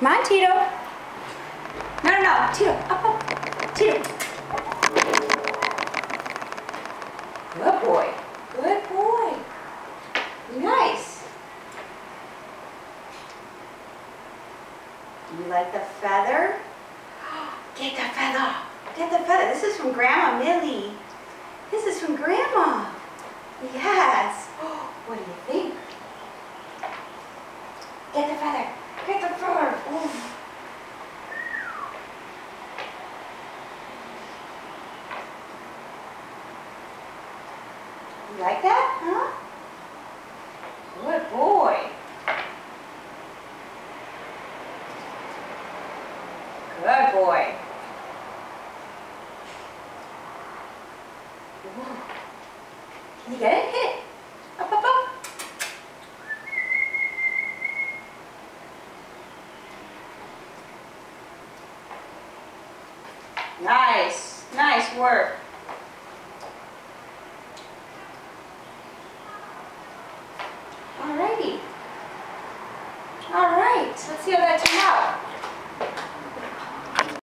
Come on, Tito. No, no, no. Tito, up, up. Tito. Good boy. Good boy. Nice. Do you like the feather? Get the feather. Get the feather. This is from Grandma Millie. This is from Grandma. Yes. What do you think? Get the feather. Get the feather. Ooh. You like that, huh? Good boy. Good boy. Ooh. Can you get it? Hit it. Up, up, up. Nice. Nice work. Alrighty. Alright. Let's see how that turned out.